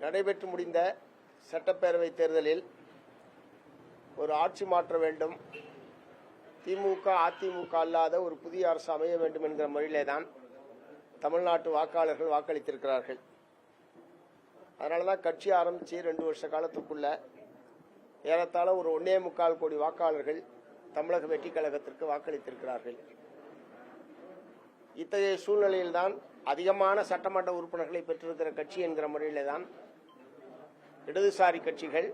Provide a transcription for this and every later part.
நடைபெற்று முடிந்த சட்டப்பேரவை தேர்தலில் ஒரு ஆட்சி மாற்ற வேண்டும், திமுக அதிமுக அல்லாத ஒரு புதிய அரசு அமைய வேண்டும் என்கிற முறையிலே தான் தமிழ்நாட்டு வாக்காளர்கள் வாக்களித்திருக்கிறார்கள். அதனால தான் கட்சி ஆரம்பித்து 2 வருஷ காலத்துக்குள்ள ஏறத்தாழ ஒரு 1.25 கோடி வாக்காளர்கள் தமிழக வெற்றி கழகத்திற்கு வாக்களித்திருக்கிறார்கள். இத்தகைய சூழ்நிலையில்தான் அதிகமான சட்டமன்ற உறுப்பினர்களை பெற்றிருக்கிற கட்சி என்கிற முறையிலே தான் இடதுசாரி கட்சிகள்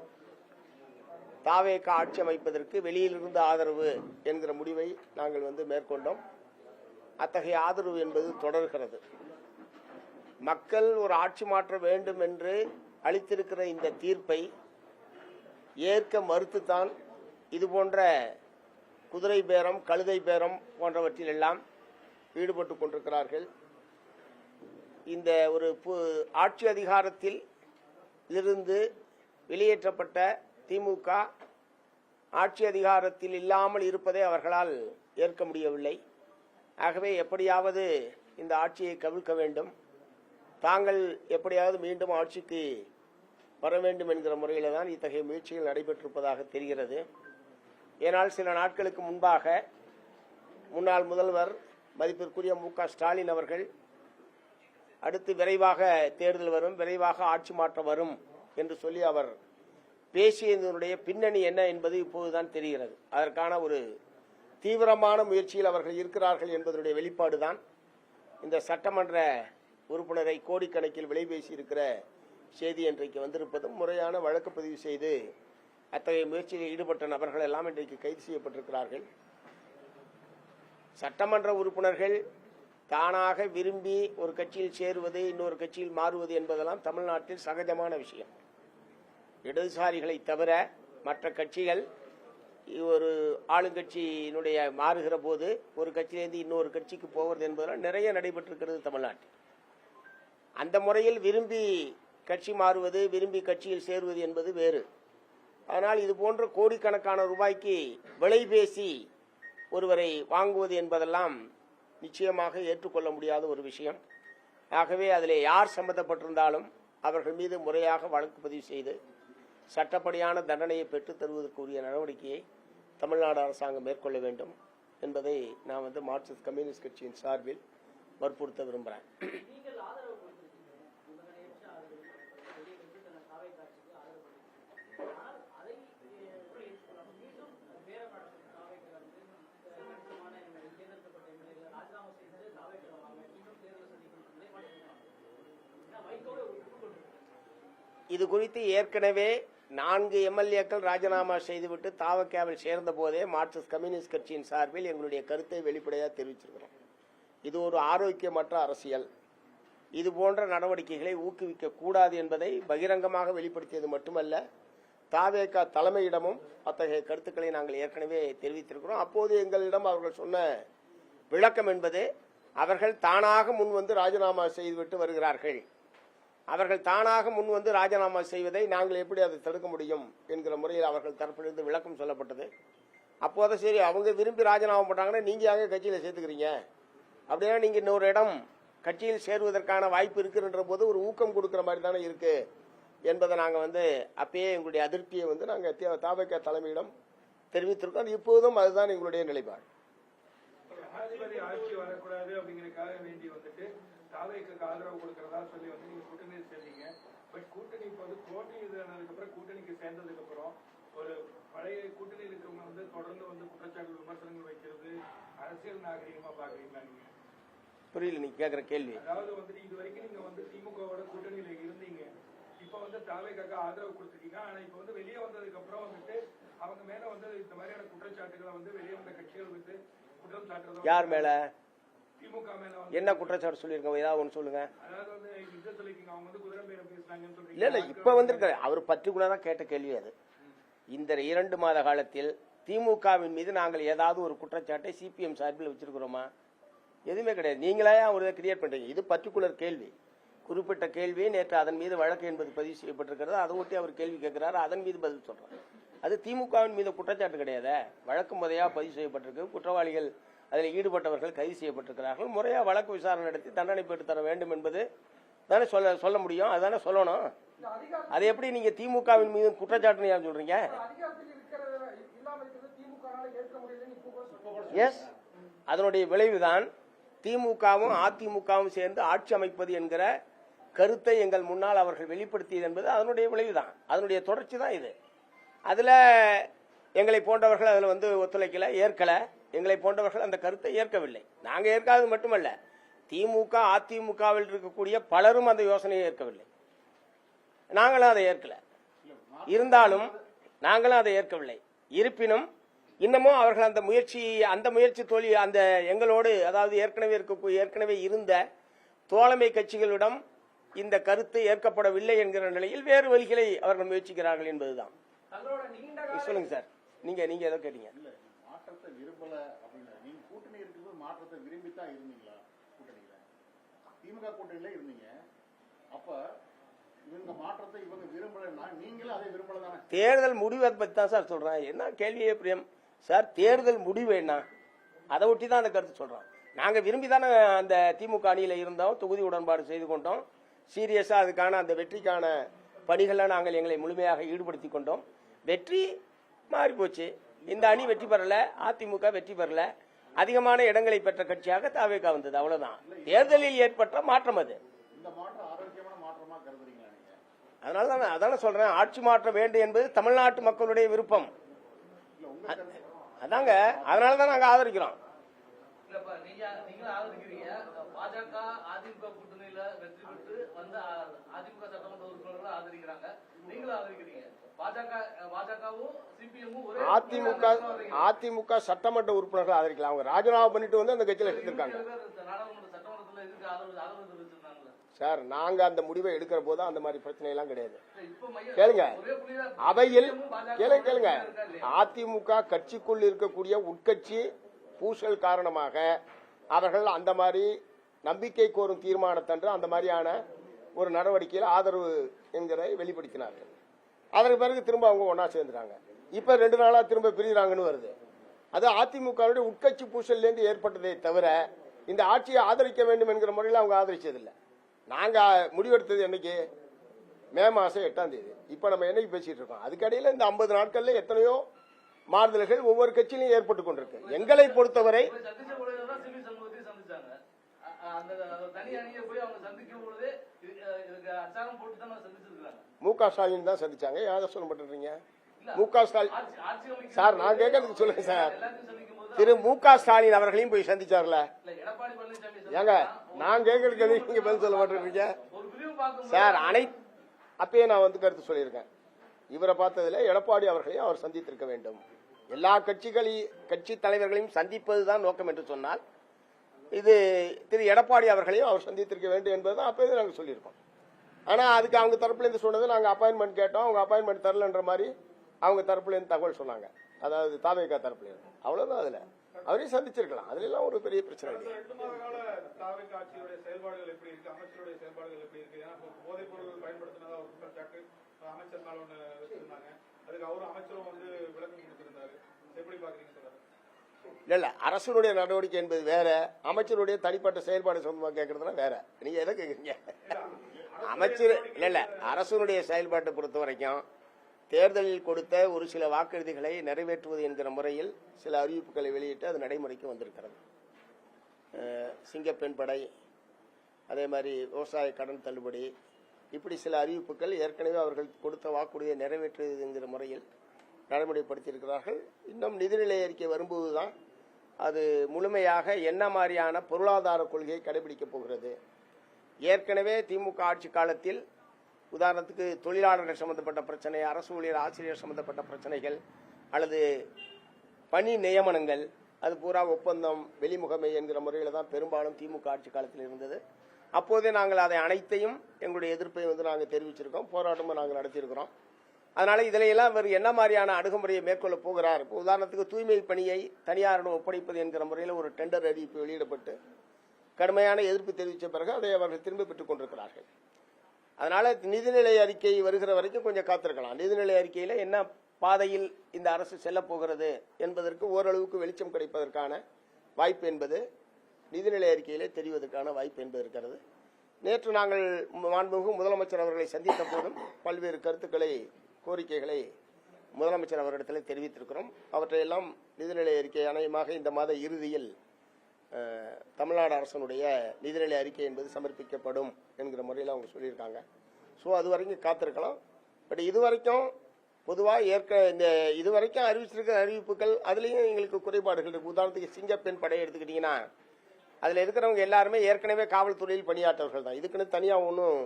தாவேக ஆட்சி அமைப்பதற்கு வெளியிலிருந்து ஆதரவு என்கிற முடிவை நாங்கள் மேற்கொண்டோம். அத்தகைய ஆதரவு என்பது தொடர்கிறது. மக்கள் ஒரு ஆட்சி மாற்ற வேண்டும் என்று அளித்திருக்கிற இந்த தீர்ப்பை ஏற்க மறுத்துத்தான் இதுபோன்ற குதிரை பேரம், கழுதை பேரம் போன்றவற்றில் எல்லாம் ஈடுபட்டு கொண்டிருக்கிறார்கள். இந்த ஒரு ஆட்சி அதிகாரத்தில் இருந்து வெளியேற்றப்பட்ட திமுக ஆட்சி அதிகாரத்தில் இல்லாமல் இருப்பதை அவர்களால் ஏற்க முடியவில்லை. ஆகவே எப்படியாவது இந்த ஆட்சியை கவிழ்க்க வேண்டும், தாங்கள் எப்படியாவது மீண்டும் ஆட்சிக்கு வர வேண்டும் என்கிற முறையில் தான் இத்தகைய முயற்சிகள் நடைபெற்றிருப்பதாக தெரிகிறது. ஏனால் சில நாட்களுக்கு முன்பாக முன்னாள் முதல்வர் மதிப்பிற்குரிய மு.க. ஸ்டாலின் அவர்கள் அடுத்து விரைவாக தேர்தல் வரும், விரைவாக ஆட்சி மாற்றம் வரும் என்று சொல்லி அவர் பேசியதனுடைய பின்னணி என்ன என்பது இப்போதுதான் தெரிகிறது. அதற்கான ஒரு தீவிரமான முயற்சியில் அவர்கள் இருக்கிறார்கள் என்பதனுடைய வெளிப்பாடுதான் இந்த சட்டமன்ற உறுப்பினரை கோடிக்கணக்கில் விலை பேசி இருக்கிற செய்தி இன்றைக்கு வந்திருப்பதும், முறையான வழக்கு பதிவு செய்து அத்தகைய முயற்சியில் ஈடுபட்ட நபர்கள் எல்லாம் இன்றைக்கு கைது செய்யப்பட்டிருக்கிறார்கள். சட்டமன்ற உறுப்பினர்கள் தானாக விரும்பி ஒரு கட்சியில் சேருவது, இன்னொரு கட்சியில் மாறுவது என்பதெல்லாம் தமிழ்நாட்டில் சகஜமான விஷயம். இடதுசாரிகளை தவிர மற்ற கட்சிகள் ஒரு ஆளுங்கட்சியினுடைய மாறுகிற போது ஒரு கட்சியிலிருந்து இன்னொரு கட்சிக்கு போவது என்பதெல்லாம் நிறைய நடைபெற்றிருக்கிறது தமிழ்நாட்டில். அந்த முறையில் விரும்பி கட்சி மாறுவது, விரும்பி கட்சியில் சேருவது என்பது வேறு. அதனால் இது போன்ற கோடிக்கணக்கான ரூபாய்க்கு விலை பேசி ஒருவரை வாங்குவது என்பதெல்லாம் நிச்சயமாக ஏற்றுக்கொள்ள முடியாத ஒரு விஷயம். ஆகவே அதில் யார் சம்பந்தப்பட்டிருந்தாலும் அவர்கள் மீது முறையாக வழக்கு பதிவு செய்து சட்டப்படியான தண்டனையை பெற்றுத் தருவதற்குரிய நடவடிக்கையை தமிழ்நாடு அரசாங்கம் மேற்கொள்ள வேண்டும் என்பதை நான் மார்க்சிஸ்ட் கம்யூனிஸ்ட் கட்சியின் சார்பில் வற்புறுத்த விரும்புகிறேன். இது குறித்து ஏற்கனவே 4 எம்எல்ஏக்கள் ராஜினாமா செய்துவிட்டு தாவகவில் சேர்ந்த போதே மார்க்சிஸ்ட் கம்யூனிஸ்ட் கட்சியின் சார்பில் எங்களுடைய கருத்தை வெளிப்படையாக தெரிவிச்சிருக்கிறோம். இது ஒரு ஆரோக்கியமற்ற அரசியல். இது போன்ற நடவடிக்கைகளை ஊக்குவிக்க கூடாது என்பதை பகிரங்கமாக வெளிப்படுத்தியது மட்டுமல்ல, தாவேக தலைமையிடமும் அத்தகைய கருத்துக்களை நாங்கள் ஏற்கனவே தெரிவித்திருக்கிறோம். அப்போது எங்களிடம் அவர்கள் சொன்ன விளக்கம் என்பது, அவர்கள் தானாக முன்வந்து ராஜினாமா செய்துவிட்டு வருகிறார்கள், அவர்கள் தானாக முன்வந்து ராஜினாமா செய்வதை நாங்கள் எப்படி அதை தடுக்க முடியும் என்கிற முறையில் அவர்கள் தரப்பிலிருந்து விளக்கம் சொல்லப்பட்டது. அப்போது சரி, அவங்க விரும்பி ராஜினாமா பண்ணாங்கன்னா நீங்க யாங்க கட்சியில் சேர்த்துக்கிறீங்க, அப்படின்னா நீங்க இன்னொரு இடம் கட்சியில் சேருவதற்கான வாய்ப்பு இருக்குன்ற போது ஒரு ஊக்கம் கொடுக்கிற மாதிரி தானே இருக்கு என்பதை நாங்கள் அப்பயே எங்களுடைய அதிருப்தியை நாங்கள் தாவேக தலைமையிடம் தெரிவித்திருக்கோம். இப்போதும் அதுதான் எங்களுடைய நிலைப்பாடு. தாவேக்கு ஆதரவு கொடுக்கறதா சொல்லி நீங்க கூட்டணி சேர்ந்தீங்க. பட் கூட்டணி இப்போ தோல்வி இதுனதுக்கு கூட்டணிக்கு சேர்ந்ததுக்கு அப்புறம் ஒரு பழைய கூட்டணியில் இருக்கிறவங்க தொடர்ந்து குற்றச்சாட்டு விமர்சனங்கள் வைக்கிறது அரசியல் நாகரிகமா பாக்குறீங்களா நீங்க? புரியல நீங்க கேக்குற கேள்வி. அதாவது இது வரைக்கும் நீங்க திமுகவோட கூட்டணியில இருந்தீங்க, இப்ப தாவேக்காக ஆதரவு கொடுத்துருக்கீங்க. ஆனா இப்ப வெளியே வந்ததுக்கு அப்புறம் அவங்க மேல இந்த மாதிரியான குற்றச்சாட்டுகளை வெளியே வந்த கட்சிகள் குற்றம் சாட்டுறது யார் மேல, என்ன குற்றச்சாட்டு சொல்லிருக்கோம்? ஏதாவது ஒன்று சொல்லுங்க. இல்ல இல்ல, இப்ப அவர் பர்டிகுலரா கேட்ட கேள்வி அது. இந்த 2 மாத காலத்தில் திமுகவின் மீது நாங்கள் ஏதாவது ஒரு குற்றச்சாட்டை சிபிஎம் சார்பில் வச்சிருக்கிறோமா? எதுவுமே கிடையாது. நீங்களே ஒரு கிரியேட் பண்றீங்க. இது பர்டிகுலர் கேள்வி, குறிப்பிட்ட கேள்வி. நேற்று அதன் மீது வழக்கு என்பது பதிவு செய்யப்பட்டிருக்கிறது. அதை ஒட்டி அவர் கேள்வி கேட்கிறாரு, அதன் மீது பதில் சொல்றாரு. அது திமுகவின் மீது குற்றச்சாட்டு கிடையாது. வழக்கு முறையா பதிவு செய்யப்பட்டிருக்கு. குற்றவாளிகள் அதில் ஈடுபட்டவர்கள் கைது செய்யப்பட்டிருக்கிறார்கள். முறையாக வழக்கு விசாரணை நடத்தி தண்டனை பெற்று தர வேண்டும் என்பது தானே சொல்ல முடியும். அதுதானே சொல்லணும். அது எப்படி நீங்க திமுகவின் மீது குற்றச்சாட்டு யார் சொல்றீங்க? எஸ், அதனுடைய விளைவுதான் திமுகவும் அதிமுகவும் சேர்ந்து ஆட்சி அமைப்பது என்கிற கருத்தை எங்கள் முன்னால் அவர்கள் வெளிப்படுத்தியது என்பது அதனுடைய விளைவுதான், அதனுடைய தொடர்ச்சி தான் இது. அதுல எங்களை போன்றவர்கள் அதில் ஒத்துழைக்கல, ஏற்கல. எங்களை போன்றவர்கள் அந்த கருத்தை ஏற்கவில்லை. நாங்கள் ஏற்காதது மட்டுமல்ல, திமுக அதிமுகவில் இருக்கக்கூடிய பலரும் அந்த யோசனையை ஏற்கவில்லை. நாங்களும் அதை ஏற்கல. இருந்தாலும் நாங்களும் அதை ஏற்கவில்லை. இருப்பினும் இன்னமும் அவர்கள் அந்த முயற்சி தோல்வி அந்த எங்களோடு, அதாவது ஏற்கனவே இருந்த தோழமை கட்சிகளிடம் இந்த கருத்து ஏற்கப்படவில்லை என்கிற நிலையில் வேறு வழிகளை அவர்கள் முயற்சிக்கிறார்கள் என்பதுதான். சொல்லுங்க சார், நீங்க ஏதோ கேட்டீங்க. மாற்றத்தை விரும்பல அப்படின்னு நீங்க கூட்டணி இருக்கும்போது மாற்றத்தை விரும்பித்தான் இருந்தீங்களா? கூட்டணியில திமுக கூட்டணியில இருந்தீங்க, அப்ப இவங்க மாற்றத்தை இவங்க விரும்பலன்னா நீங்களும் அதை விரும்பல தானே? தேர்தல் முடிவை பத்தி தான் சார் சொல்றேன். என்ன கேள்வியே பிரியம் சார், தேர்தல் முடிவு என்ன, அதை ஒட்டி தான் அந்த கருத்து சொல்றோம். நாங்க விரும்பி தானே அந்த திமுக அணியில இருந்தோம், தொகுதி உடன்பாடு செய்து கொண்டோம், சீரியஸா அதுக்கான அந்த வெற்றிக்கான பணிகளை நாங்கள் எங்களை முழுமையாக ஈடுபடுத்தி கொண்டோம். வெற்றி மாறி போச்சு. இந்த அணி வெற்றி பெறல, அதிமுக வெற்றி பெறல, அதிகமான இடங்களை பெற்ற கட்சியாக தாவேகா வந்தது, அவ்வளவுதான். தேர்தலில் ஏற்பட்ட மாற்றம் அது. இந்த மாற்றம் ஆரோக்கியமான மாற்றமா கருதுறீங்களா நீங்க? அதனால அதான சொல்றேன், ஆட்சி மாற்றம் வேண்டும் என்பது தமிழ்நாட்டு மக்களுடைய விருப்பம். அதாங்க, அதனாலதான் நாங்க ஆதரிக்கிறோம். பாஜக அதிமுக கூட்டணியில வெற்றி பெற்று வந்து அதிமுக சட்டமன்ற உறுப்பினர்கள் ஆதரிக்கிறாங்க, நீங்களும் ஆதரிக்கிறீங்க. அதிமுக சட்டமன்ற உறுப்பினர்கள் ஆதரிக்கலாம். அவங்க ராஜினாமா பண்ணிட்டு வந்து அந்த கட்சியில இருந்திருக்காங்க சார். நாங்க அந்த முடிவை எடுக்கிற போது அந்த மாதிரி பிரச்சனை எல்லாம் கிடையாது. கேளுங்க, அவையில் கேளுங்க, அதிமுக கட்சிக்குள் இருக்கக்கூடிய உட்கட்சி பூசல் காரணமாக அவர்கள் அந்த மாதிரி நம்பிக்கை கோரும் தீர்மானத்தன்று அந்த மாதிரியான ஒரு நடவடிக்கையில் ஆதரவு என்கிறதை வெளிப்படுத்தினார்கள். அதற்கு பிறகு திரும்ப அவங்க ஒன்னா சேர்ந்துட்டாங்க. இப்ப 2 நாளா திரும்ப பிரிகிறாங்கன்னு வருது. அது அதிமுகவுடைய உட்கட்சி பூசல்லேருந்து ஏற்பட்டதை தவிர இந்த ஆட்சியை ஆதரிக்க வேண்டும் என்கிற முறையில் அவங்க ஆதரிச்சதில்லை. நாங்க முடிவெடுத்தது என்னைக்கு? மே மாசம் 8ஆம் தேதி. இப்ப நம்ம என்னைக்கு பேசிட்டு இருக்கோம்? அதுக்கடையில இந்த 50 நாட்கள்ல எத்தனையோ மாறுதல்கள் ஒவ்வொரு கட்சியிலும் ஏற்பட்டு கொண்டிருக்கு. எங்களை பொறுத்தவரை மு.க. ஸ்டாலின் தான் சந்திச்சாங்க. யாரை சொல்ல மாட்டேறீங்க? மு.க. ஸ்டாலின் சார், நான் கேட்கறதுக்கு சொல்லுங்க சார். திரு மு.க. ஸ்டாலின் அவர்களையும் போய் சந்திச்சார்ல. ஏங்க, நான் கேட்கறதுக்கு நீங்க பதில் சொல்ல மாட்டேறீங்க சார். அப்பயே நான் கருத்து சொல்லியிருக்கேன். இவரை பார்த்ததுல எடப்பாடி அவர்களையும் அவர் சந்தித்திருக்க வேண்டும். எல்லா கட்சி தலைவர்களையும் சந்திப்பதுதான் நோக்கம் என்று சொன்னால் இது திரு எடப்பாடி அவர்களையும் அவர் சந்தித்திருக்க வேண்டும் என்பதுதான் அப்பவே நாங்கள் சொல்லியிருக்கோம். ஆனா அதுக்கு அவங்க தரப்புல இருந்து சொன்னது, நாங்க அப்பாயின்மெண்ட் கேட்டோம், அவங்க அப்பாயின்மெண்ட் தரலன்ற மாதிரி அவங்க தரப்புல இருந்து தகவல் சொன்னாங்க. அதாவது தாவேகா தரப்புல இருந்து. அவ்வளவுதான். அதுல அவரையும் சந்திச்சிருக்கலாம். அதுல எல்லாம் ஒரு பெரிய பிரச்சனை இல்லை. செயல்பாடுகள் எப்படி இருக்கு, அமைச்சருடைய செயல்பாடுகள் எப்படி இருக்கு? ஏன்னா போதைப் பொருள் பயன்படுத்தினதா ஒரு குற்றச்சாட்டு அமைச்சர் மேல ஒண்ணு வச்சிருந்தாங்க. அதுக்கு அவரும் அமைச்சரும் விளக்கம் கொடுத்திருந்தாரு. எப்படி பாக்குறீங்க சார்? இல்ல, அரசுடைய நடவடிக்கை என்பது வேற, அமைச்சருடைய தனிப்பட்ட செயல்பாடு சொந்தமா கேட்கறதுனா வேற. நீங்க எதை கேக்குறீங்க? அமைச்சர் இல்ல, அரசுடைய செயல்பாட்டை பொறுத்த வரைக்கும் தேர்தலில் கொடுத்த ஒரு சில வாக்குறுதிகளை நிறைவேற்றுவது என்கிற முறையில் சில அறிவிப்புகளை வெளியிட்டு அது நடைமுறைக்கு வந்திருக்கிறது. சிங்கப்பெண் படை, அதே மாதிரி விவசாய கடன் தள்ளுபடி, இப்படி சில அறிவிப்புகள் ஏற்கனவே அவர்கள் கொடுத்த வாக்குறுதியை நிறைவேற்றுவது என்கிற முறையில் நடைமுறைப்படுத்தியிருக்கிறார்கள். இன்னும் நிதிநிலை அறிக்கை வரும்போதுதான் அது முழுமையாக என்ன மாதிரியான பொருளாதார கொள்கையை கடைபிடிக்கப் போகிறது. ஏற்கனவே திமுக ஆட்சி காலத்தில் உதாரணத்துக்கு தொழிலாளர்கள் சம்பந்தப்பட்ட பிரச்சனை, அரசு ஊழியர் ஆசிரியர் சம்பந்தப்பட்ட பிரச்சனைகள் அல்லது பணி நியமனங்கள், அது பூரா ஒப்பந்தம் வெளிமுகமை என்கிற முறையில் தான் பெரும்பாலும் திமுக ஆட்சி காலத்தில் இருந்தது. அப்போதே நாங்கள் அதை அனைத்தையும் எங்களுடைய எதிர்ப்பை நாங்கள் தெரிவிச்சிருக்கோம், போராட்டமும் நாங்கள் நடத்தியிருக்கிறோம். அதனால இதிலையெல்லாம் இவர் என்ன மாதிரியான அணுகுமுறையை மேற்கொள்ள போகிறார்? இப்போ உதாரணத்துக்கு தூய்மை பணியை தனியாரிடம் ஒப்படைப்பது என்கிற முறையில் ஒரு டெண்டர் அறிவிப்பு வெளியிடப்பட்டு கடுமையான எதிர்ப்பு தெரிவித்த பிறகு அதை அவர்கள் திரும்ப பெற்றுக் கொண்டிருக்கிறார்கள். அதனால நிதிநிலை அறிக்கை வருகிற வரைக்கும் கொஞ்சம் காத்திருக்கலாம். நிதிநிலை அறிக்கையில என்ன பாதையில் இந்த அரசு செல்ல போகிறது என்பதற்கு ஓரளவுக்கு வெளிச்சம் கிடைப்பதற்கான வாய்ப்பு என்பது நிதிநிலை அறிக்கையிலே தெரிவதற்கான வாய்ப்பு என்பது இருக்கிறது. நேற்று நாங்கள் மாண்புமிகு முதலமைச்சர் அவர்களை சந்தித்த போதும் பல்வேறு கருத்துக்களை, கோரிக்கைகளை முதலமைச்சர் அவரிடத்தில் தெரிவித்திருக்கிறோம். அவற்றையெல்லாம் நிதிநிலை அறிக்கை அநேகமாக இந்த மாத இறுதியில் தமிழ்நாடு அரசனுடைய நிதிநிலை அறிக்கை என்பது சமர்ப்பிக்கப்படும் என்கிற முறையில் அவங்க சொல்லியிருக்காங்க. ஸோ அது வரைக்கும் காத்திருக்கலாம். பட் இதுவரைக்கும் பொதுவாக இந்த இதுவரைக்கும் அறிவிச்சிருக்கிற அறிவிப்புகள் அதுலேயும் எங்களுக்கு குறைபாடுகள் இருக்கு. உதாரணத்துக்கு சிங்கப்பெண் படையை எடுத்துக்கிட்டிங்கன்னா அதில் இருக்கிறவங்க எல்லாருமே ஏற்கனவே காவல்துறையில் பணியாற்றவர்கள் தான். இதுக்குன்னு தனியாக ஒன்றும்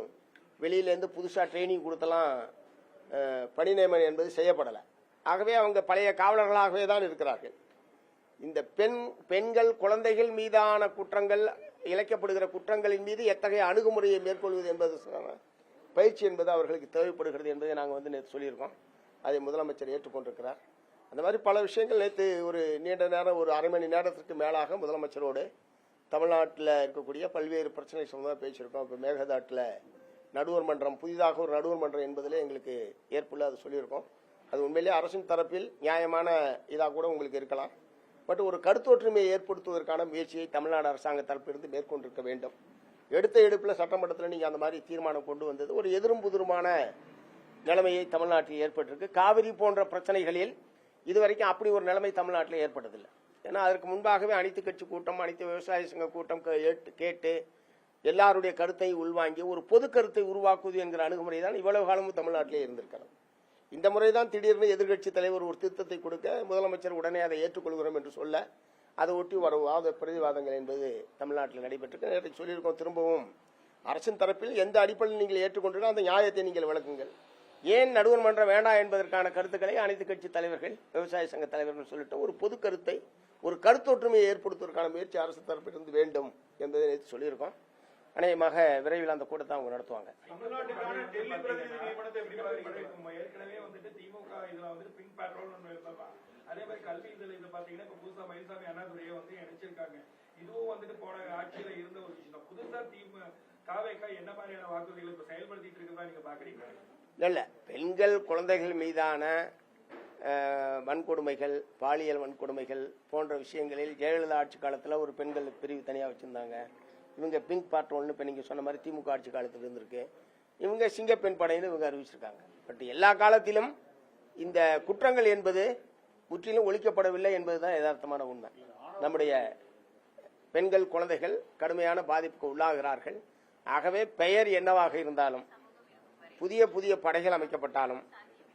வெளியிலேருந்து புதுசாக ட்ரைனிங் கொடுத்தலாம் பணி நியமனம் என்பது செய்யப்படலை. ஆகவே அவங்க பழைய காவலர்களாகவே தான் இருக்கிறார்கள். இந்த பெண்கள் குழந்தைகள் மீதான குற்றங்கள், இழைக்கப்படுகிற குற்றங்களின் மீது எத்தகைய அணுகுமுறையை மேற்கொள்வது என்பது பயிற்சி என்பது அவர்களுக்கு தேவைப்படுகிறது என்பதை நாங்கள் நேற்று சொல்லியிருக்கோம். அதை முதலமைச்சர் ஏற்றுக்கொண்டிருக்கிறார். அந்த மாதிரி பல விஷயங்கள் நேற்று ஒரு நீண்ட நேரம், ஒரு அரை மணி நேரத்திற்கு மேலாக முதலமைச்சரோடு தமிழ்நாட்டில் இருக்கக்கூடிய பல்வேறு பிரச்சனை சம்பந்தமாக பேசியிருக்கோம். இப்போ மேகதாட்டில் நடுவர் மன்றம், புதிதாக ஒரு நடுவர் மன்றம் என்பதில் எங்களுக்கு ஏற்புள்ள அது சொல்லியிருக்கோம். அது உண்மையிலேயே அரசின் தரப்பில் நியாயமான இதாக கூட உங்களுக்கு இருக்கலாம். பட் ஒரு கருத்தொற்றுமையை ஏற்படுத்துவதற்கான முயற்சியை தமிழ்நாடு அரசாங்க தரப்பிலிருந்து மேற்கொண்டிருக்க வேண்டும். எடுத்த எடுப்பில் சட்டமன்றத்தில் நீங்கள் அந்த மாதிரி தீர்மானம் கொண்டு வந்தது ஒரு எதிரும் புதிருமான நிலைமையை தமிழ்நாட்டில் ஏற்பட்டிருக்கு. காவிரி போன்ற பிரச்சனைகளில் இதுவரைக்கும் அப்படி ஒரு நிலைமை தமிழ்நாட்டில் ஏற்பட்டதில்லை. ஏன்னா அதற்கு முன்பாகவே அனைத்து கட்சி கூட்டம், அனைத்து விவசாய சங்க கூட்டம் கேட்டு எல்லாருடைய கருத்தை உள்வாங்கி ஒரு பொது கருத்தை உருவாக்குவது என்கிற அணுகுமுறை தான் இவ்வளவு காலமும் தமிழ்நாட்டிலே இருந்திருக்கிறது. இந்த முறை தான் திடீர்னு எதிர்க்கட்சி தலைவர் ஒரு திருத்தத்தை கொடுக்க முதலமைச்சர் உடனே அதை ஏற்றுக்கொள்கிறோம் என்று சொல்ல அதை ஒட்டி வரும் வாத பிரதிவாதங்கள் என்பது தமிழ்நாட்டில் நடைபெற்று நேற்று சொல்லியிருக்கோம். திரும்பவும் அரசின் தரப்பில் எந்த அடிப்படையில் நீங்கள் ஏற்றுக்கொண்டீர்களோ அந்த நியாயத்தை நீங்கள் விளக்குங்கள். ஏன் நடுவர் மன்றம் வேண்டாம் என்பதற்கான கருத்துக்களை அனைத்து கட்சி தலைவர்கள், விவசாய சங்க தலைவர்கள் சொல்லிட்டு ஒரு பொது கருத்தை, ஒரு கருத்தொற்றுமையை ஏற்படுத்துவதற்கான முயற்சி அரசு தரப்பிலிருந்து வேண்டும் என்பதை நேற்று சொல்லியிருக்கோம். அநேகமாக விரைவில் அந்த கூட்டத்தை அவங்க நடத்துவாங்க. தமிழ்நாட்டுக்கான டெல்லி பிரதிநிதி நியமனத்தை எப்படி பாக்குறீங்க? ஏற்கனவே திமுக இதுல பிங்க் பேட்ரோல் அதே மாதிரி கல்வி இதுல பாத்தீங்கன்னா இப்ப புதுசா மயில்சாமி அண்ணாதுரையை இணைச்சிருக்காங்க. இதுவும் போன ஆட்சியில இருந்த ஒரு விஷயம். புதுசா காவேக்கா என்ன மாதிரியான வாக்குறுதிகளை இப்ப செயல்படுத்திட்டு இருக்கிறதா நீங்க பாக்குறீங்க? இல்ல, பெண்கள் குழந்தைகள் மீதான வன்கொடுமைகள், பாலியல் வன்கொடுமைகள் போன்ற விஷயங்களில் ஜெயலலிதா ஆட்சி காலத்தில் ஒரு பெண்கள் பிரிவு தனியாக வச்சிருந்தாங்க. இவங்க பிங்க் பேட்ரோல்னு இப்போ நீங்கள் சொன்ன மாதிரி திமுக ஆட்சி காலத்தில் இருந்திருக்கு. இவங்க சிங்கப்பெண் படையின்னு இவங்க அறிவிச்சிருக்காங்க. பட் எல்லா காலத்திலும் இந்த குற்றங்கள் என்பது முற்றிலும் ஒழிக்கப்படவில்லை என்பதுதான் யதார்த்தமான உண்மை. நம்முடைய பெண்கள் குழந்தைகள் கடுமையான பாதிப்புக்கு உள்ளாகிறார்கள். ஆகவே பெயர் என்னவாக இருந்தாலும், புதிய புதிய படைகள் அமைக்கப்பட்டாலும்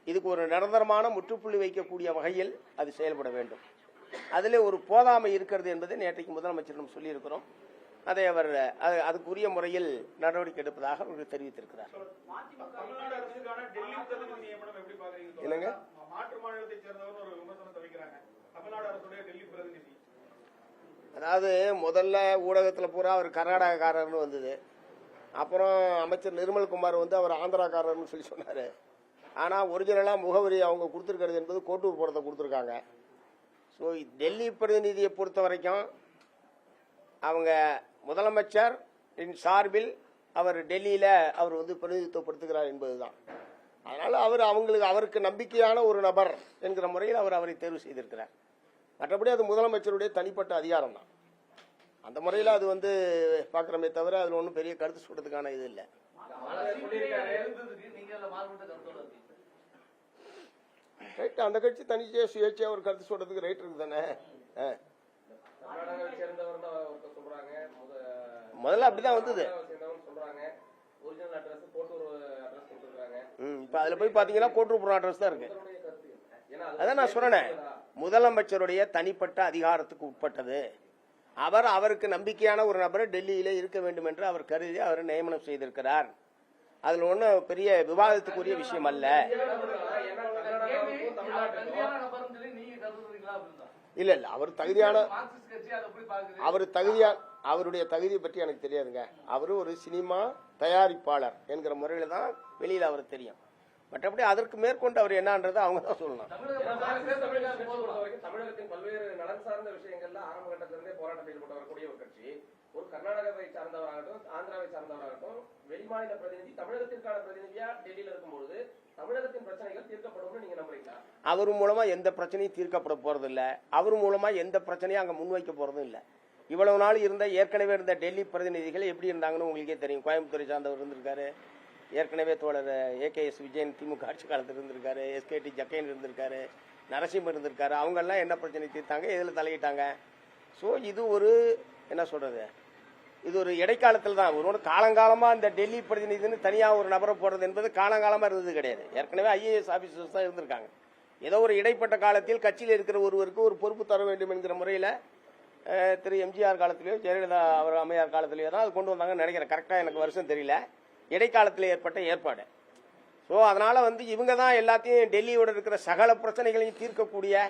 இதுக்கு ஒரு நிரந்தரமான முற்றுப்புள்ளி வைக்கக்கூடிய வகையில் அது செயல்பட வேண்டும். அதில் ஒரு போதாமை இருக்கிறது என்பதை நேற்றைக்கு முதலமைச்சரிடம் சொல்லியிருக்கிறோம். அதை அவர் அதுக்குரிய முறையில் நடவடிக்கை எடுப்பதாக அவர்கள் தெரிவித்திருக்கிறார். என்னங்க, மாற்று மாநிலத்தை சேர்ந்தவர் ஒரு விமர்சனத்தை வைக்கிறாங்க. தமிழ்நாடு அரசுடைய டெல்லி பிரதிநிதி, அதாவது முதல்ல ஊடகத்தில் பூரா அவர் கர்நாடகக்காரர்னு வந்தது. அப்புறம் அமைச்சர் நிர்மல்குமார் அவர் ஆந்திராக்காரர்னு சொல்லி சொன்னார். ஆனால் ஒரிஜினலாக முகவரி அவங்க கொடுத்துருக்கிறது என்பது கோட்டூர் புறத்தை கொடுத்துருக்காங்க. ஸோ டெல்லி பிரதிநிதியை பொறுத்த வரைக்கும் அவங்க முதலமைச்சர் சார்பில் அவர் டெல்லியில் அவர் பிரதிநிதித்துவப்படுத்துகிறார் என்பதுதான். அதனால் அவருக்கு நம்பிக்கையான ஒரு நபர் என்கிற முறையில் அவரை தேர்வு செய்திருக்கிறார். மற்றபடி அது முதலமைச்சருடைய தனிப்பட்ட அதிகாரம் தான். அந்த முறையில் அது பார்க்குறமே தவிர அதில் ஒன்றும் பெரிய கருத்து சொல்றதுக்கான இது இல்லை. ரைட், அந்த கட்சி தனிச்சையா சுயேட்சையா ஒரு கருத்து சொல்றதுக்கு ரைட் இருக்கு தானே. முதல்ல அப்படிதான் வந்தது. இப்ப அதுல போய் பாத்தீங்கன்னா கோட்டூர்புரம் அட்ரஸ் தான் இருக்கு. அதான் நான் சொன்னேன், முதலமைச்சருடைய தனிப்பட்ட அதிகாரத்துக்கு உட்பட்டது. அவருக்கு நம்பிக்கையான ஒரு நபரை டெல்லியிலே இருக்க வேண்டும் என்று அவர் கருதி அவரை நியமனம் செய்திருக்கிறார். அதுல ஒன்றும் பெரிய விவாதத்துக்குரிய விஷயம் அல்ல. இல்ல இல்ல, அவருடைய தகுதியை பற்றி எனக்கு தெரியாதுங்க. அவரு ஒரு சினிமா தயாரிப்பாளர் என்கிற முறையில தான் வெளியில அவருக்கு தெரியும். மற்றபடி அதற்கு மேற்கொண்டு அவர் என்னன்றது அவங்க தான் சொல்லணும். தமிழகத்தின் பல்வேறு நலன் சார்ந்த விஷயங்கள்ல ஆரம்ப கட்டத்திலிருந்தே போராட்டம் ஈடுபட்டு வரக்கூடிய ஒரு கட்சி, ஒரு கர்நாடகாவை சார்ந்தவராகட்டும், ஆந்திராவை சார்ந்தவராகட்டும், வெளிமாநில பிரதிநிதி தமிழகத்திற்கான பிரதிநிதியா டெல்லியில இருக்கும்போது தமிழகத்தின் பிரச்சனைகள் தீர்க்கப்படும் நீங்க நம்புறீங்களா? அவர் மூலமா எந்த பிரச்சனையும் தீர்க்கப்பட போறது இல்ல. அவர் மூலமா எந்த பிரச்சனையும் அங்க முன்வைக்க போறதும் இல்ல. இவ்வளவு நாள் இருந்த ஏற்கனவே இருந்த டெல்லி பிரதிநிதிகள் எப்படி இருந்தாங்கன்னு உங்களுக்கே தெரியும். கோயம்புத்தூரை சார்ந்தவர் இருந்திருக்காரு, ஏற்கனவே தோழர் AKS விஜயன் திமுக ஆட்சி காலத்தில் இருந்திருக்காரு, SKT ஜக்கைன் இருந்திருக்காரு, நரசிம்மர் இருந்திருக்காரு. அவங்கெல்லாம் என்ன பிரச்சனை தீர்த்தாங்க, எதில் தலையிட்டாங்க? ஸோ இது ஒரு என்ன சொல்றது, இது ஒரு இடைக்காலத்தில் தான். ஒரு காலங்காலமாக இந்த டெல்லி பிரதிநிதின்னு தனியாக ஒரு நபரை போடுறது என்பது காலங்காலமாக இருந்தது கிடையாது. ஏற்கனவே IAS ஆஃபீஸர்ஸ் தான் இருந்திருக்காங்க. ஏதோ ஒரு இடைப்பட்ட காலத்தில் கட்சியில் இருக்கிற ஒருவருக்கு ஒரு பொறுப்பு தர வேண்டும் என்கிற முறையில் திரு MGR காலத்திலேயோ ஜெயலலிதா அவர் அம்மையார் காலத்திலேயோ தான் அது கொண்டு வந்தாங்கன்னு நினைக்கிறேன். கரெக்டாக எனக்கு வருஷம் தெரியல. இடைக்காலத்தில் ஏற்பட்ட ஏற்பாடு. ஸோ அதனால் இவங்க தான் எல்லாத்தையும் டெல்லியோட இருக்கிற சகல பிரச்சனைகளையும் தீர்க்கக்கூடிய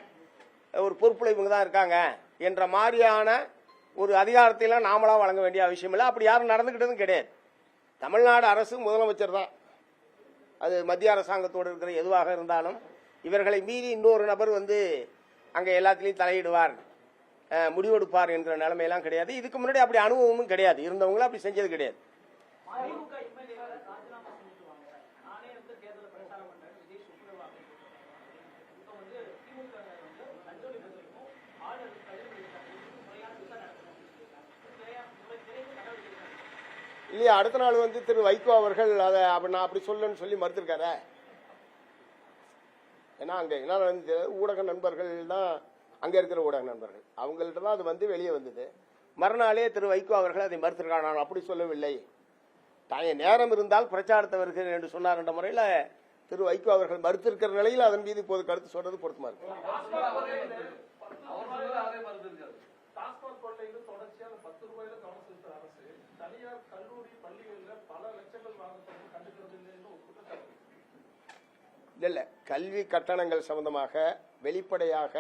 ஒரு பொறுப்பில் இவங்க தான் இருக்காங்க என்ற மாதிரியான ஒரு அதிகாரத்தையெல்லாம் நாமளாக வழங்க வேண்டிய அவசியம் இல்லை. அப்படி யாரும் நடந்துக்கிட்டதும் கிடையாது. தமிழ்நாடு அரசு முதலமைச்சர் தான், அது மத்திய அரசாங்கத்தோடு இருக்கிற எதுவாக இருந்தாலும் இவர்களை மீறி இன்னொரு நபர் அங்கே எல்லாத்திலையும் தலையிடுவார், முடிவெடுப்பார் என்கிற நிலைமையெல்லாம் கிடையாது. இதுக்கு முன்னாடி அப்படி அனுபவமும் கிடையாது, இருந்தவங்களும் அப்படி செஞ்சது கிடையாது. இல்லையா, அடுத்த நாள் திரு வைகோ அவர்கள் அதை நான் அப்படி சொல்லணும்னு சொல்லி மறுத்திருக்காரு. ஏன்னா அங்கே என்ன ஊடக நண்பர்கள் தான், அங்கே இருக்கிற ஊடக நண்பர்கள் அவங்கள்ட்ட தான் அது வெளியே வந்தது. மறுநாளே திரு வைகோ அவர்கள் அதை மறுத்திருக்காங்க. நான் அப்படி சொல்லவில்லை, நேரம் இருந்தால் பிரச்சாரத்தை வருகிறேன் என்று சொன்னார் என்ற முறையில் திரு வைகோ அவர்கள் மறுத்திருக்கிற நிலையில் அதன் மீது இப்போது கருத்து சொல்றது பொருத்தமா இருக்கு. இல்ல, கல்வி கட்டணங்கள் சம்பந்தமாக வெளிப்படையாக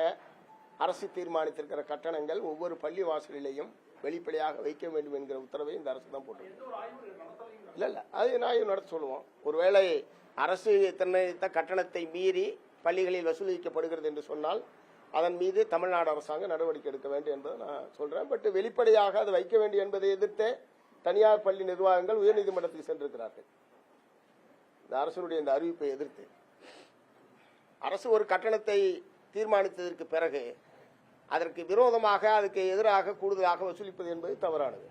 அரசு தீர்மானித்திருக்கிற கட்டணங்கள் ஒவ்வொரு பள்ளி வாசலிலேயும் வெளிப்படையாக வைக்க வேண்டும் என்கிற உத்தரவை இந்த அரசு தான் போட்டு. இல்ல அது நான் நடத்த சொல்லுவோம். ஒருவேளை அரசு நிர்ணயித்த கட்டணத்தை மீறி பள்ளிகளில் வசூலிக்கப்படுகிறது என்று சொன்னால் அதன் மீது தமிழ்நாடு அரசாங்கம் நடவடிக்கை எடுக்க வேண்டும் என்பதை நான் சொல்றேன். பட் வெளிப்படையாக அது வைக்க வேண்டும் என்பதை எதிர்த்து தனியார் பள்ளி நிர்வாகங்கள் உயர்நீதிமன்றத்துக்கு சென்றிருக்கிறார்கள். இந்த அரசுடைய இந்த அறிவிப்பை எதிர்த்து அரசு ஒரு கட்டணத்தை தீர்மானித்ததற்கு பிறகு அதற்கு விரோதமாக அதுக்கு எதிராக கூடுதலாக வசூலிப்பது என்பது தவறானது.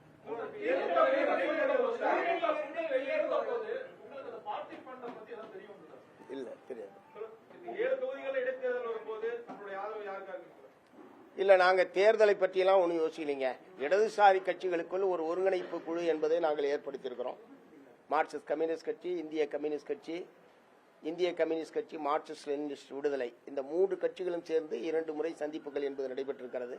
இல்ல தெரியாது. இல்ல, நாங்க தேர்தலை பற்றியெல்லாம் ஒன்றும் யோசிக்கலைங்க. இடதுசாரி கட்சிகளுக்குள் ஒரு ஒருங்கிணைப்பு குழு என்பதை நாங்கள் ஏற்படுத்தியிருக்கிறோம். மார்க்சிஸ்ட் கம்யூனிஸ்ட் கட்சி, இந்திய கம்யூனிஸ்ட் கட்சி, மார்க்சிஸ்ட் லெனினிஸ்ட் விடுதலை, இந்த 3 கட்சிகளும் சேர்ந்து 2 முறை சந்திப்புகள் என்பது நடைபெற்றிருக்கிறது.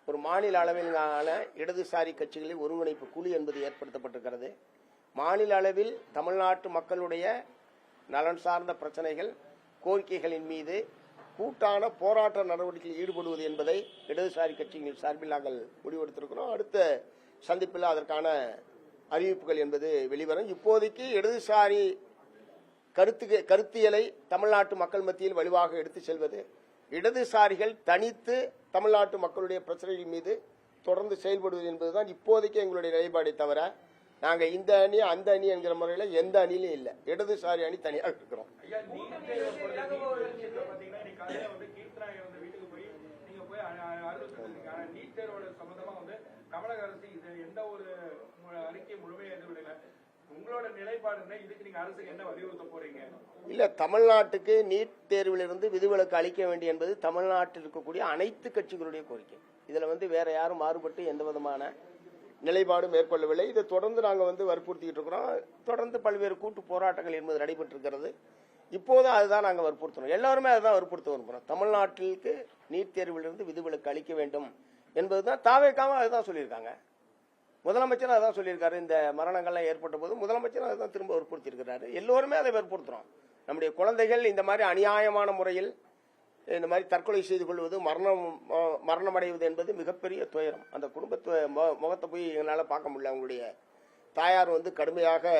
ஒரு மாநில அளவிலான இடதுசாரி கட்சிகளில் ஒருங்கிணைப்பு குழு என்பது ஏற்படுத்தப்பட்டிருக்கிறது. மாநில அளவில் தமிழ்நாட்டு மக்களுடைய நலன் சார்ந்த பிரச்சனைகள், கோரிக்கைகளின் மீது கூட்டான போராட்ட நடவடிக்கையில் ஈடுபடுவது என்பதை இடதுசாரி கட்சிகள் சார்பில் நாங்கள் முடிவெடுத்திருக்கிறோம். அடுத்த சந்திப்பில் அதற்கான அறிவிப்புகள் என்பது வெளிவரும். இப்போதைக்கு இடதுசாரி கருத்தியலை தமிழ்நாட்டு மக்கள் மத்தியில் வலுவாக எடுத்து செல்வது, இடதுசாரிகள் தனித்து தமிழ்நாட்டு மக்களுடைய பிரச்சனைகள் மீது தொடர்ந்து செயல்படுவது என்பதுதான் இப்போதைக்கு எங்களுடைய நிலைப்பாடை தவிர நாங்க இந்த அணி அந்த அணி என்கிற முறையில் எந்த அணியிலும் இல்லை. இடதுசாரி அணி தனியாக இருக்கிறோம். தமிழக அரசு இது எந்த ஒரு அறிக்கை முழுமையாக எதிர்விடல. உங்களோட நிலைப்பாடு என்ன? இதுக்கு நீங்க அரசுக்கு என்ன வலியுறுத்த போறீங்க? இல்ல, தமிழ்நாட்டுக்கு நீட் தேர்விலிருந்து விதிவிலக்கு அளிக்க வேண்டும் என்பது தமிழ்நாட்டில் இருக்கக்கூடிய அனைத்து கட்சிகளுடைய கோரிக்கை. இதுல வேற யாரும் மாறுபட்டு எந்த விதமான நிலைப்பாடு மேற்கொள்ளவில்லை. இதை தொடர்ந்து நாங்கள் வற்புறுத்திட்டு இருக்கிறோம். தொடர்ந்து பல்வேறு கூட்டு போராட்டங்கள் என்பது நடைபெற்றிருக்கிறது. இப்போதும் அதுதான் நாங்கள் வற்புறுத்தணும். எல்லாருமே அதுதான் வற்புறுத்த விரும்புகிறோம். தமிழ்நாட்டிற்கு நீட் தேர்விலிருந்து விதிவிலக்கு அளிக்க வேண்டும் என்பதுதான் தாவேக்காவும் அதுதான் சொல்லியிருக்காங்க. முதலமைச்சர் அதான் சொல்லியிருக்காரு. இந்த மரணங்கள்லாம் ஏற்பட்ட போது முதலமைச்சர் அதுதான் திரும்ப வற்புறுத்தியிருக்கிறாரு. எல்லோருமே அதை வற்புறுத்துறோம். நம்முடைய குழந்தைகள் இந்த மாதிரி அநியாயமான முறையில் இந்த மாதிரி தற்கொலை செய்து கொள்வது, மரணமடைவது என்பது மிகப்பெரிய துயரம். அந்த குடும்பத்தை முகத்தை போய் எங்களால் பார்க்க முடியல. அவங்களுடைய தாயார் கடுமையாக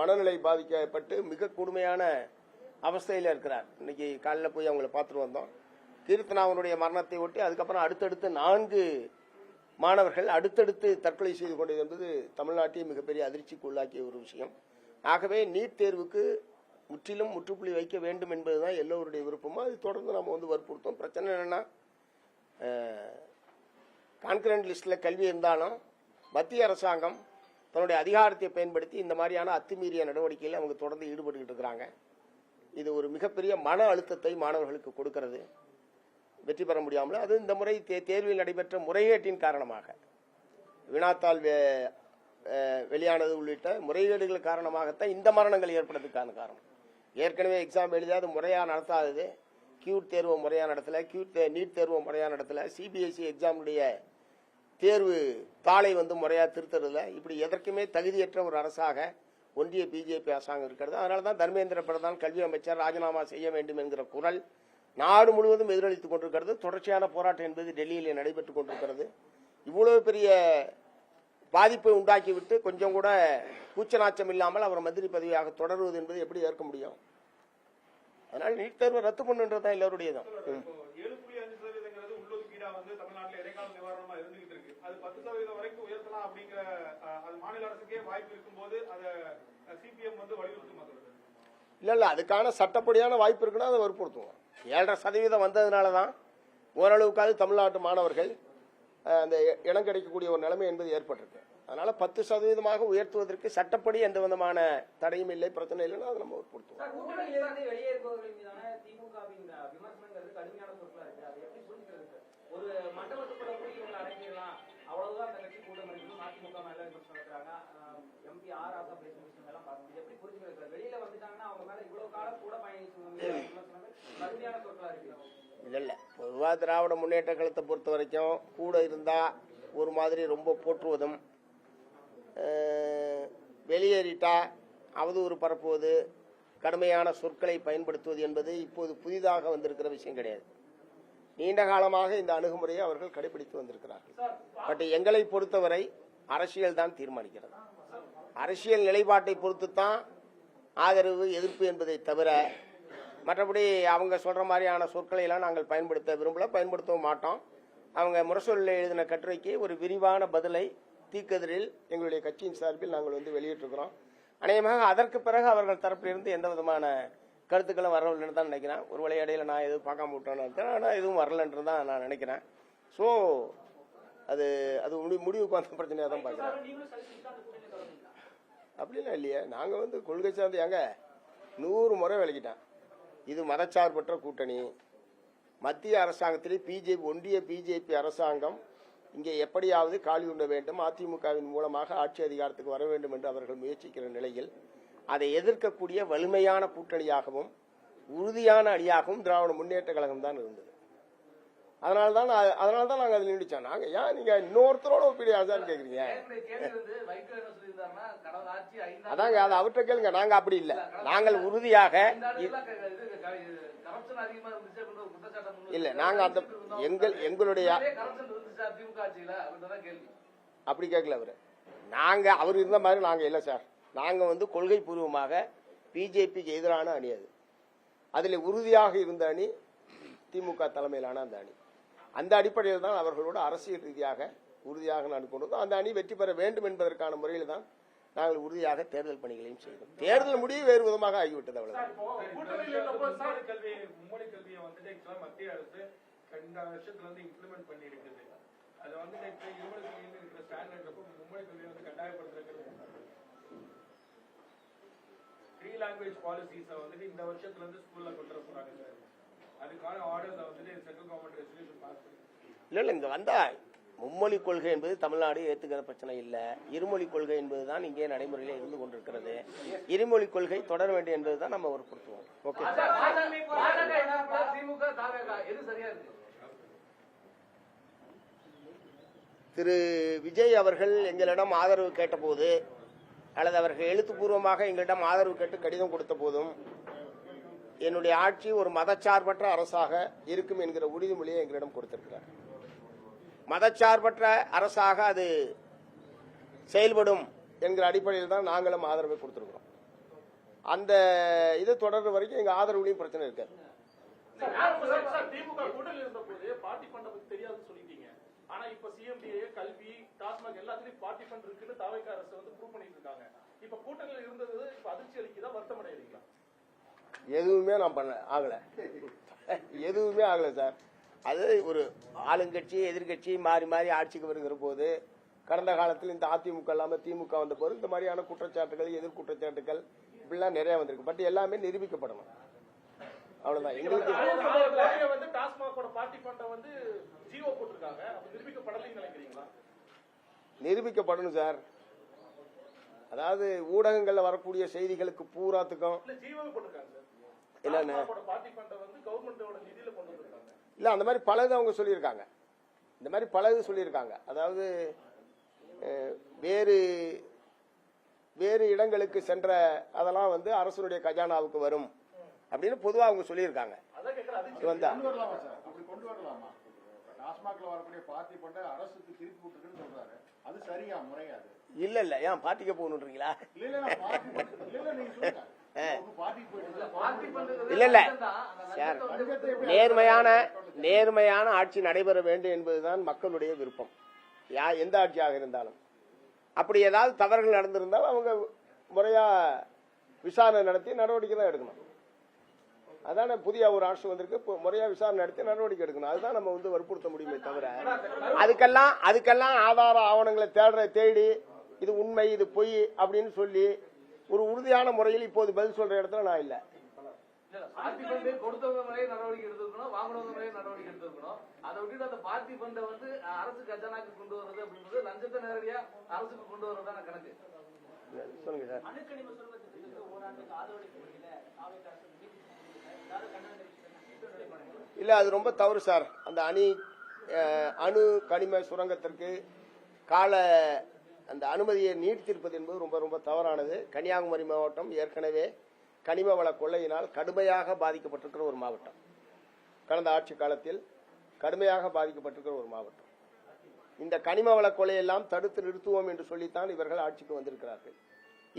மனநிலை பாதிக்கப்பட்டு மிக கொடுமையான அவஸ்தையில் இருக்கிறார். இன்னைக்கு காலையில் போய் அவங்களை பார்த்துட்டு வந்தோம். கீர்த்தனாவனுடைய மரணத்தை ஒட்டி அதுக்கப்புறம் அடுத்தடுத்து 4 மாணவர்கள் அடுத்தடுத்து தற்கொலை செய்து கொண்டது என்பது தமிழ்நாட்டை மிகப்பெரிய அதிர்ச்சிக்கு உள்ளாக்கிய ஒரு விஷயம். ஆகவே நீட் தேர்வுக்கு முற்றிலும் முற்றுப்புள்ளி வைக்க வேண்டும் என்பதுதான் எல்லோருடைய விருப்பமும். அது தொடர்ந்து நம்ம வற்புறுத்தோம். பிரச்சனை என்னன்னா கான்கரண்ட் லிஸ்ட்டில் கல்வி இருந்தாலும் மத்திய அரசாங்கம் தன்னுடைய அதிகாரத்தை பயன்படுத்தி இந்த மாதிரியான அத்துமீறிய நடவடிக்கையில் அவங்க தொடர்ந்து ஈடுபட்டுக்கிட்டு இருக்கிறாங்க. இது ஒரு மிகப்பெரிய மன அழுத்தத்தை மாணவர்களுக்கு கொடுக்கிறது. வெற்றி பெற முடியாமல் அது இந்த முறை தேர்வில் நடைபெற்ற முறைகேட்டின் காரணமாக வினாத்தாள் வெளியானது உள்ளிட்ட முறைகேடுகள் காரணமாகத்தான் இந்த மரணங்கள் ஏற்படுறதுக்கான காரணம். ஏற்கனவே எக்ஸாம் எழுதாது முறையாக நடத்தாதது, கியூட் தேர்வு முறையாக நடத்தலை, நீட் தேர்வு முறையாக நடத்தலை, சிபிஎஸ்இ எக்ஸாமுடைய தேர்வு தாளை முறையாக திருத்தறதில்லை. இப்படி எதற்குமே தகுதியற்ற ஒரு அரசாக ஒன்றிய பிஜேபி அரசாங்கம் இருக்கிறது. அதனால தான் தர்மேந்திர பிரதான் கல்வி அமைச்சர் ராஜினாமா செய்ய வேண்டும் என்கிற குரல் நாடு முழுவதும் எதிரொலித்துக் கொண்டிருக்கிறது. தொடர்ச்சியான போராட்டம் என்பது டெல்லியிலே நடைபெற்றுக் கொண்டிருக்கிறது. இவ்வளவு பெரிய பாதிப்பை உண்டாக்கிவிட்டு கொஞ்சம் கூட கூச்சநாச்சம் இல்லாமல் அவர் மந்திரி பதவியாக தொடருவது என்பது எப்படி ஏற்க முடியும்? அதனால நீட் தேர்வை ரத்து பண்ணுன்றதுதான் எல்லாருடையதும். 7.5% உள்ளொதுக்கீடா தமிழ்நாட்டில் இடைக்கால நிவாரணமா இருந்துகிட்டு இருக்கு. அது 10% வரைக்கும் உயர்த்தலாம் அப்படிங்கிற அது மாநில அரசுக்கே வாய்ப்பு இருக்கும்போது அதை சிபிஎம் வலியுறுத்தும். இல்ல அதுக்கான சட்டப்படியான வாய்ப்பு இருக்குன்னா அதை வற்புறுத்துவோம். 7.5% வந்ததுனாலதான் ஓரளவுக்காவது தமிழ்நாட்டு மாணவர்கள் அந்த இடம் கிடைக்கக்கூடிய ஒரு நிலைமை என்பது ஏற்பட்டிருக்கு. அதனால 10% உயர்த்துவதற்கு சட்டப்படி எந்த விதமான தடையும் இல்லை, பிரச்சனை இல்லைன்னா அதை நம்ம வற்புறுத்துவோம். வெளியேறுபவர்கள் மீதான திமுகவின் விமர்சனங்கிறது கடுமையான சொற்களா இருக்கு. அதை எப்படி புரிஞ்சுக்கிறது? ஒரு மண்டபத்துக்குள்ள போய் இவங்களை அடங்கிடலாம், அவ்வளவுதான் அந்த கட்சி கூட்டம் இருக்கணும், அதிமுக மேல விமர்சனம் நடத்துறாங்க, எம்பி ஆர் ராசா பேசும் விஷயம் எல்லாம் பார்க்கணும். எப்படி புரிஞ்சுக்கிறது? வெளியில வந்துட்டாங்கன்னா அவங்க மேல இவ்வளவு காலம் கூட பயணிச்சவங்க விமர்சனங்கள் கடுமையான சொற்களா இருக்கு. இல்ல பொதுவா திராவிட முன்னேற்ற கழகத்தை பொறுத்த வரைக்கும் கூட இருந்தா ஒரு மாதிரி ரொம்ப போற்றுவதும், வெளியேறிட்டா அவதூறு பரப்புவது, கடுமையான சொற்களை பயன்படுத்துவது என்பது இப்போது புதிதாக வந்திருக்கிற விஷயம் கிடையாது. நீண்ட காலமாக இந்த அணுகுமுறையை அவர்கள் கடைபிடித்து வந்திருக்கிறார்கள். பட் எங்களை பொறுத்தவரை அரசியல் தான் தீர்மானிக்கிறது. அரசியல் நிலைப்பாட்டை பொறுத்துத்தான் ஆதரவு எதிர்ப்பு என்பதை தவிர மற்றபடி அவங்க சொல்ற மாதிரியான சொற்களை எல்லாம் நாங்கள் பயன்படுத்த விரும்பல, பயன்படுத்தவும் மாட்டோம். அவங்க முரசொலியில் எழுதின கட்டுரைக்கு ஒரு விரிவான பதிலை தீக்கதிரில் எங்களுடைய கட்சியின் சார்பில் நாங்கள் வெளியிட்டிருக்கிறோம். அநேகமாக அதற்கு பிறகு அவர்கள் தரப்பிலிருந்து எந்த விதமான கருத்துக்களும் வரவில்லைன்னு தான் நினைக்கிறேன். ஒரு விளையாடையில நான் எதுவும் பார்க்காம விட்டோன்னு நினைக்கிறேன், ஆனால் எதுவும் வரலன்று தான் நான் நினைக்கிறேன். ஸோ அது முடிவுக்கு வந்த பிரச்சனையாக தான் பார்க்குறேன். அப்படிலாம் இல்லையே, நாங்கள் கொள்கை சார்ந்து ஏங்க 100 முறை விளக்கிட்டேன். இது மதச்சார்பற்ற கூட்டணி. மத்திய அரசாங்கத்திலே ஒன்றிய பிஜேபி அரசாங்கம் இங்கே எப்படியாவது காலி உண்ண வேண்டும், அதிமுகவின் மூலமாக ஆட்சி அதிகாரத்துக்கு வர வேண்டும் என்று அவர்கள் முயற்சிக்கிற நிலையில் அதை எதிர்க்கக்கூடிய வலிமையான கூட்டணியாகவும் உறுதியான அணியாகவும் திராவிட முன்னேற்ற கழகம் தான் இருந்தது. அதனால்தான் நாங்கள் அதில் நின்றுச்சோம். நாங்கள் ஏன் நீங்க இன்னொருத்தரோட ஒப்பிடியாதான் கேட்குறீங்க? அதாங்க அது அவர்கிட்ட கேளுங்க. நாங்க அப்படி இல்லை, நாங்கள் உறுதியாக இல்ல நாங்க அந்த எங்களுடைய அப்படி கேட்கல அவரு. அவர் இருந்த மாதிரி நாங்க இல்ல சார். நாங்க கொள்கை பூர்வமாக பிஜேபிக்கு எதிரான அணி. அதுல உறுதியாக இருந்த அணி திமுக தலைமையிலான அந்த அணி. அந்த அடிப்படையில் தான் அவர்களோட அரசியல் ரீதியாக உறுதியாக நான் கொண்டு அந்த அணி வெற்றி பெற வேண்டும் என்பதற்கான முறையில் தான் நாங்கள் உறுதியாக தேர்தல் பணிகளையும் செய்தோம். தேர்தல் முடிவு வேறு விதமாக ஆகிவிட்டது. அவ்வளவுதான். மும்மொழி கல்வியை மத்திய அரசு 2 வருஷத்துல இம்ப்ளிமெண்ட் பண்ணி இருக்குது. அது இருக்கிற ஸ்டாண்டர்ட் மும்மொழி கல்வியை கட்டாயப்படுத்துறது 3 லாங்குவேஜ் பாலிசிஸை இந்த வருஷத்துல ஸ்கூல்ல கொண்டு வர போறாங்க சார். அதுக்கான orders central government resolution pass பண்ணி இல்ல இங்க வந்தா மும்மொழி கொள்கை என்பது தமிழ்நாடு ஏத்துக்கிற பிரச்சனை இல்ல. இருமொழி கொள்கை என்பதுதான் இங்கே நடைமுறையில இருந்து கொண்டிருக்கிறது. இருமொழி கொள்கை தொடர வேண்டும் என்பதுதான் நம்ம வற்புறுத்துவோம். ஓகே. திரு விஜய் அவர்கள் எங்களிடம் ஆதரவு கேட்டபோது அல்லது அவர்கள் எழுத்துப்பூர்வமாக எங்களிடம் ஆதரவு கேட்டு கடிதம் கொடுத்த போதும் என்னுடைய ஆட்சி ஒரு மதச்சார்பற்ற அரசாக இருக்கும் என்கிற உறுதிமொழியை எங்களிடம் கொடுத்திருக்கிறார். மதச்சார்பற்ற அரசாக அது செயல்படும் என்கிற அடிப்படையில் தான் நாங்களும் ஆதரவை கொடுத்திருக்கிறோம். அந்த இது தொடர்ற வரைக்கும் எங்க ஆதரவுலையும் பிரச்சனை இருக்காது. திமுக கூட்டணியில் இருந்த போது பார்ட்டி ஃபண்ட் பத்தி தெரியாதுன்னு சொல்லிட்டீங்க. ஆனா இப்ப சிஎம்டிஏ கல்வி டாஸ்மாக் எல்லாத்துலயும் பார்ட்டி ஃபண்ட் இருக்குன்னு தாவேகா அரசு ப்ரூவ் பண்ணிட்டு இருக்காங்க. இப்ப கூட்டணியில் இருந்தது இப்ப அதிர்ச்சி அளிக்குதா, வருத்தம் அடைகிறீங்களா? எதுவுமே நான் ஆகல, எதுவுமே ஆகல சார். அது ஒரு ஆளுங்கட்சி எதிர்கட்சி மாறி மாறி ஆட்சிக்கு வருகிற போது, கடந்த காலத்தில் இந்த அதிமுக இல்லாம திமுக வந்த போது இந்த மாதிரியான குற்றச்சாட்டுகள், எதிர் குற்றச்சாட்டுகள் இப்படிலாம் நிறைய வந்திருக்கு. பட் எல்லாமே நிரூபிக்கப்படணும். அவ்வளவுதான். எங்களுக்கு வந்து டாஸ்மாகோட பார்ட்டி ஃபண்டை வந்து ஜியோ போட்டிருக்காங்க. அப்ப நிரூபிக்கப்படலைன்னு நினைக்கிறீங்களா? நிரூபிக்கப்படணும் சார். அதாவது ஊடகங்கள்ல வரக்கூடிய செய்திகளுக்கு பூராத்துக்கும் இல்ல ஜியோவே போட்டிருக்காங்க சார். இல்லன்னு டாஸ்மாகோட பார்ட்டி ஃபண்டை வந்து கவர்மெண்டோட நிதியில கொண்டு வந்திருக்காங்க. இல்ல, அந்த மாதிரி பலது அவங்க சொல்லியிருக்காங்க. இந்த மாதிரி பலது சொல்லியிருக்காங்க. அதாவது வேறு வேறு இடங்களுக்கு சென்ற அதெல்லாம் வந்து அரசனுடைய கஜானாவுக்கு வரும் அப்படின்னு பொதுவாக அவங்க சொல்லியிருக்காங்க. இது வந்தா கொண்டு வரலாமா சார்? அப்படி கொண்டு வரலாமா? டாஸ்மாக்ல வரக்கூடிய பார்ட்டி ஃபண்டை அரசுக்கு திருப்பி விட்டுருக்குன்னு சொல்றாரு. அது சரியா, முறையாது? இல்ல இல்ல, ஏன் பார்ட்டிக்க போகணுன்றீங்களா? இல்ல இல்ல, நான் பார்ட்டி இல்ல நீங்க சொல்லுங்க. பார்ட்டிக்கு போயிட்டு இல்ல இல்ல சார், நேர்மையான ஆட்சி நடைபெற வேண்டும் என்பதுதான் மக்களுடைய விருப்பம். எந்த ஆட்சியாக இருந்தாலும். அப்படி ஏதாவது தவறுகள் நடந்திருந்தால் அவங்க முறையா விசாரணை நடத்தி நடவடிக்கை தான் எடுக்கணும். அதான புதிய ஒரு ஆட்சி வந்திருக்கு, முறையா விசாரணை நடத்தி நடவடிக்கை எடுக்கணும். அதுதான் நம்ம வந்து வற்புறுத்த முடியுமே தவிர அதுக்கெல்லாம் ஆதார ஆவணங்களை தேடி இது உண்மை இது பொய் அப்படின்னு சொல்லி ஒரு உறுதியான முறையில் இப்போது பதில் சொல்ற இடத்துல நான் இல்ல. பார்ட்டி ஃபண்ட் கொடுத்தவங்க மேலே நடவடிக்கை எடுத்திருக்கணும், வாங்கினவங்க மேலே நடவடிக்கை எடுத்திருக்கணும். அதை விட்டுட்டு அந்த பார்ட்டி ஃபண்டை வந்து அரசு கஜானாக்கு கொண்டு வர்றது அப்படின்றது லஞ்சத்தை நேரடியா அரசுக்கு கொண்டு வர்றதுதான் கணக்கு. சொல்லுங்க சார். அணுக்கனிம சுரங்க திட்டத்துக்கு ஓராண்டுக்கு ஆதரவளிக்கவில்லை. இல்ல, அது ரொம்ப தவறு சார். அந்த அணு கனிம சுரங்கத்திற்கு அந்த அனுமதியை நீட்டித்திருப்பது என்பது ரொம்ப ரொம்ப தவறானது. கன்னியாகுமரி மாவட்டம் ஏற்கனவே கனிம வள கொள்ளையினால் கடுமையாக பாதிக்கப்பட்டிருக்கிற ஒரு மாவட்டம். கடந்த ஆட்சி காலத்தில் கடுமையாக பாதிக்கப்பட்டிருக்கிற ஒரு மாவட்டம். இந்த கனிம வள கொள்ளையெல்லாம் தடுத்து நிறுத்துவோம் என்று சொல்லித்தான் இவர்கள் ஆட்சிக்கு வந்திருக்கிறார்கள்.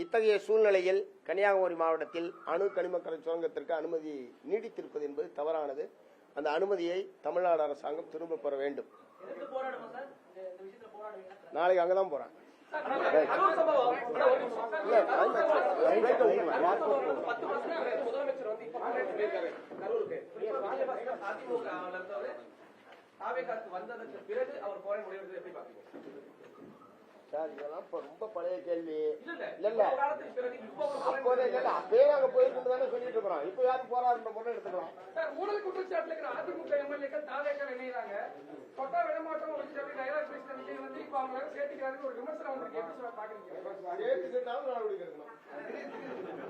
இத்தகைய சூழ்நிலையில் கன்னியாகுமரி மாவட்டத்தில் அணு கனிம சுரங்கத்திற்கு அனுமதி நீடித்திருப்பது என்பது தவறானது. அந்த அனுமதியை தமிழ்நாடு அரசாங்கம் திரும்ப பெற வேண்டும். நாளைக்கு அங்கதான் போறேன். முதலமைச்சர் வந்து கரூருக்கு அதிமுக வந்ததற்கு பிறகு அவர் போற முடிவு எப்படி பாக்குறீங்க சார்? இதெல்லாம் ரொம்ப பழைய கேள்வி. இல்ல அப்பவே நாங்க போயிட்டு தானே சொல்லிட்டு இருக்கிறோம். இப்ப யாரும் போராடுற முறை எடுத்துக்கிறோம். ஊழல் குற்றச்சாட்டுல இருக்கிற அதிமுக எம்எல்ஏக்கள் தாவேக்கள் இணைகிறாங்க. கொட்டா விடமாட்டோம் விஷயம் வந்து இப்ப அவங்க சேர்த்துக்கிறாங்க ஒரு விமர்சனம் வந்திருக்கு. எப்படி சொல்ல பாக்குறீங்க? சேர்த்துக்கிட்டாலும் நடவடிக்கை எடுக்கணும்.